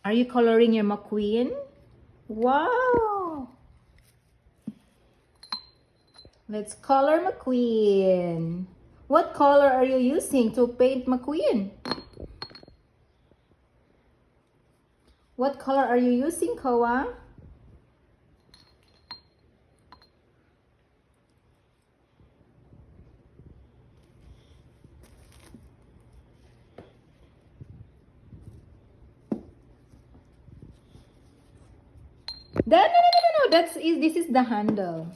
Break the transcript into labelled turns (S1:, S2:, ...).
S1: Are you coloring your McQueen? Wow! Let's color McQueen. What color are you using to paint McQueen? What color are you using, Koa? No. This is the handle.